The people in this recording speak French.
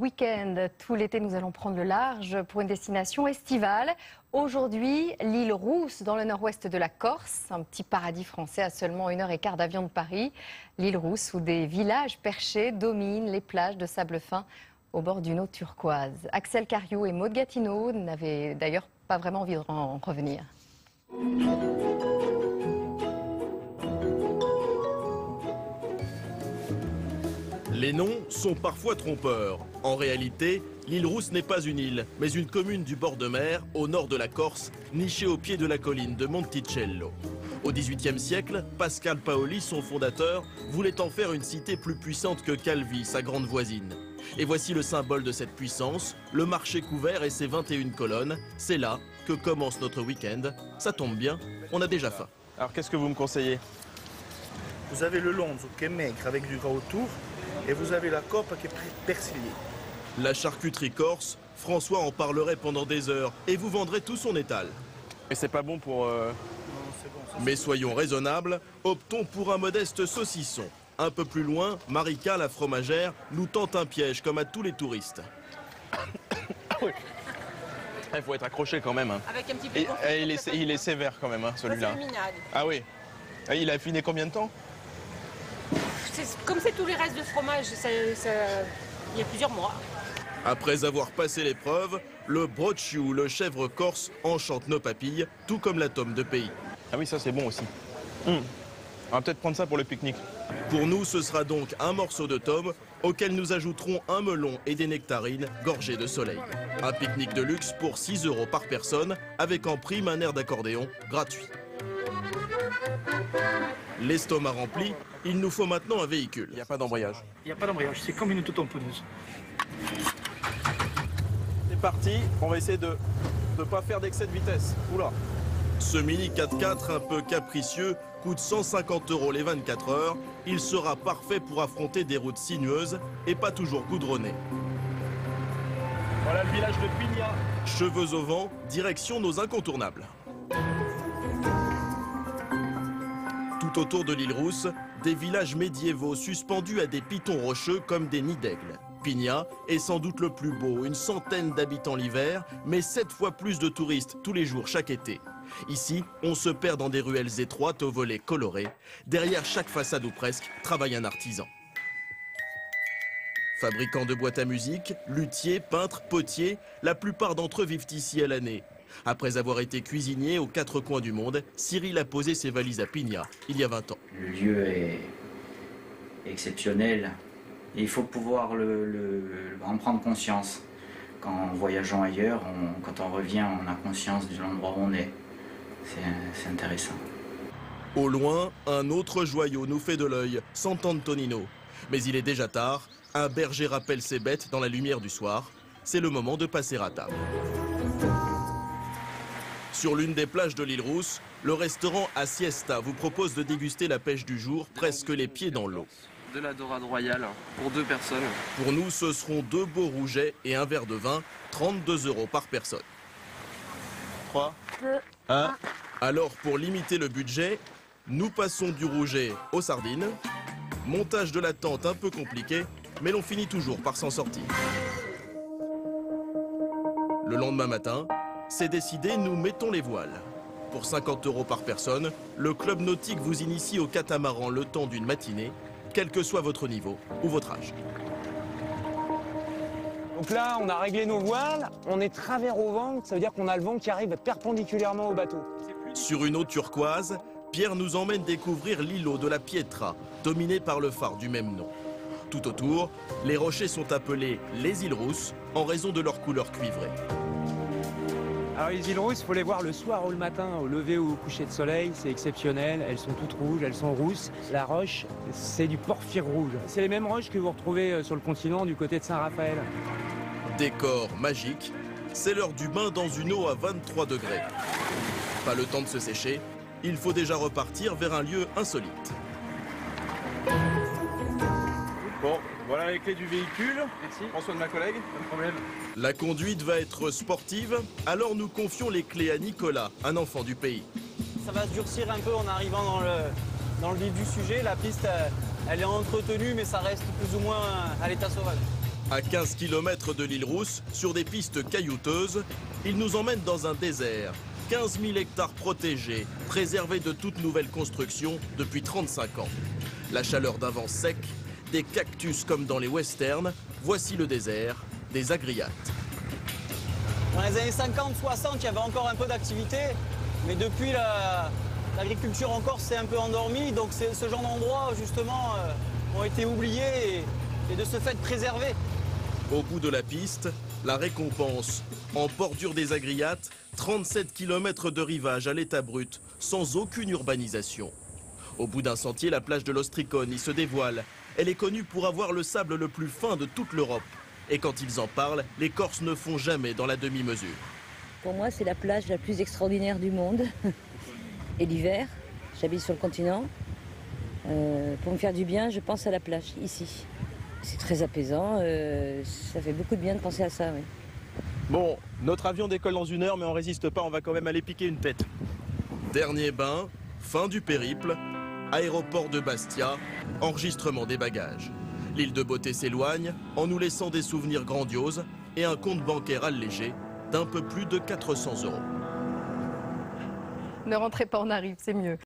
week-end. Tout l'été, nous allons prendre le large pour une destination estivale. Aujourd'hui, l'île Rousse, dans le nord-ouest de la Corse, un petit paradis français à seulement 1h15 d'avion de Paris. L'île Rousse, où des villages perchés dominent les plages de sable fin au bord d'une eau turquoise. Axel Cariou et Maud Gatineau n'avaient d'ailleurs pas vraiment envie d'en revenir. Les noms sont parfois trompeurs. En réalité, l'île Rousse n'est pas une île, mais une commune du bord de mer, au nord de la Corse, nichée au pied de la colline de Monticello. Au XVIIIe siècle, Pascal Paoli, son fondateur, voulait en faire une cité plus puissante que Calvi, sa grande voisine. Et voici le symbole de cette puissance, le marché couvert et ses 21 colonnes. C'est là que commence notre week-end. Ça tombe bien, on a déjà faim. Alors qu'est-ce que vous me conseillez? Vous avez le lonzo qui est maigre avec du gras autour et vous avez la cope qui est persillée. La charcuterie corse, François en parlerait pendant des heures et vous vendrez tout son étal. Mais c'est pas bon pour... Non, c'est bon, Mais soyons raisonnables, optons pour un modeste saucisson. Un peu plus loin, Marika, la fromagère, nous tente un piège comme à tous les touristes. Il faut être accroché quand même. Hein. Avec un petit peu Il est sévère quand même, hein, celui-là. Ah oui. Il a affiné combien de temps? Comme c'est tous les restes de fromage, il y a plusieurs mois. Après avoir passé l'épreuve, le brocciu, le chèvre corse, enchante nos papilles, tout comme la tome de pays. Ah oui, ça c'est bon aussi. On va peut-être prendre ça pour le pique-nique. Pour nous, ce sera donc un morceau de tome, auquel nous ajouterons un melon et des nectarines gorgées de soleil. Un pique-nique de luxe pour 6 € par personne, avec en prime un air d'accordéon gratuit. L'estomac rempli, il nous faut maintenant un véhicule. Il n'y a pas d'embrayage. Il n'y a pas d'embrayage, c'est comme une auto-tamponneuse. C'est parti, on va essayer de ne pas faire d'excès de vitesse. Oula. Ce mini 4x4 un peu capricieux coûte 150 € les 24 heures. Il sera parfait pour affronter des routes sinueuses et pas toujours goudronnées. Voilà le village de Pigna. Cheveux au vent, direction nos incontournables. Tout autour de l'île Rousse, des villages médiévaux suspendus à des pitons rocheux comme des nids d'aigle. Pigna est sans doute le plus beau, une centaine d'habitants l'hiver, mais 7 fois plus de touristes tous les jours chaque été. Ici, on se perd dans des ruelles étroites aux volets colorés. Derrière chaque façade ou presque, travaille un artisan. Fabricants de boîtes à musique, luthiers, peintres, potiers, la plupart d'entre eux vivent ici à l'année. Après avoir été cuisinier aux 4 coins du monde, Cyril a posé ses valises à Pigna, il y a 20 ans. Le lieu est exceptionnel et il faut pouvoir en prendre conscience. En voyageant ailleurs, quand on revient, on a conscience de l'endroit où on est. C'est intéressant. Au loin, un autre joyau nous fait de l'œil, Sant'Antonino. Mais il est déjà tard, un berger rappelle ses bêtes dans la lumière du soir. C'est le moment de passer à table. Sur l'une des plages de l'île Rousse, le restaurant A Siesta vous propose de déguster la pêche du jour, presque les pieds dans l'eau. De la dorade royale pour 2 personnes. Pour nous, ce seront 2 beaux rougets et un verre de vin, 32 € par personne. 3, 1. Alors, pour limiter le budget, nous passons du rouget aux sardines. Montage de la tente un peu compliqué, mais l'on finit toujours par s'en sortir. Le lendemain matin, c'est décidé, nous mettons les voiles. Pour 50 € par personne, le club nautique vous initie au catamaran le temps d'une matinée, quel que soit votre niveau ou votre âge. Donc là, on a réglé nos voiles, on est travers au vent, ça veut dire qu'on a le vent qui arrive perpendiculairement au bateau. Sur une eau turquoise, Pierre nous emmène découvrir l'îlot de la Pietra, dominé par le phare du même nom. Tout autour, les rochers sont appelés les îles Rousses en raison de leur couleur cuivrée. Alors les îles Rousses, il faut les voir le soir ou le matin, au lever ou au coucher de soleil, c'est exceptionnel, elles sont toutes rouges, elles sont rousses. La roche, c'est du porphyre rouge. C'est les mêmes roches que vous retrouvez sur le continent du côté de Saint-Raphaël. Décor magique, c'est l'heure du bain dans une eau à 23 degrés. Pas le temps de se sécher, il faut déjà repartir vers un lieu insolite. Bon, voilà les clés du véhicule. Merci. Prends soin de ma collègue. Pas de problème. La conduite va être sportive, alors nous confions les clés à Nicolas, un enfant du pays. Ça va se durcir un peu en arrivant dans le vif du sujet. La piste, elle est entretenue, mais ça reste plus ou moins à l'état sauvage. À 15 km de l'île Rousse, sur des pistes caillouteuses, il nous emmène dans un désert. 15 000 hectares protégés, préservés de toute nouvelle construction depuis 35 ans. La chaleur d'un vent sec, des cactus comme dans les westerns, voici le désert des Agriates. Dans les années 50-60, il y avait encore un peu d'activité, mais depuis l'agriculture en Corse s'est un peu endormie, donc ce genre d'endroits justement ont été oubliés et de ce fait préservés. Au bout de la piste, la récompense. En bordure des Agriates, 37 km de rivage à l'état brut, sans aucune urbanisation. Au bout d'un sentier, la plage de l'Ostricone y se dévoile. Elle est connue pour avoir le sable le plus fin de toute l'Europe. Et quand ils en parlent, les Corses ne font jamais dans la demi-mesure. Pour moi, c'est la plage la plus extraordinaire du monde. Et l'hiver, j'habite sur le continent. Pour me faire du bien, je pense à la plage, ici. C'est très apaisant, ça fait beaucoup de bien de penser à ça, oui. Bon, notre avion décolle dans 1 heure, mais on résiste pas, on va quand même aller piquer une tête. Dernier bain, fin du périple, aéroport de Bastia, enregistrement des bagages. L'île de Beauté s'éloigne en nous laissant des souvenirs grandioses et un compte bancaire allégé d'un peu plus de 400 €. Ne rentrez pas, on arrive, c'est mieux.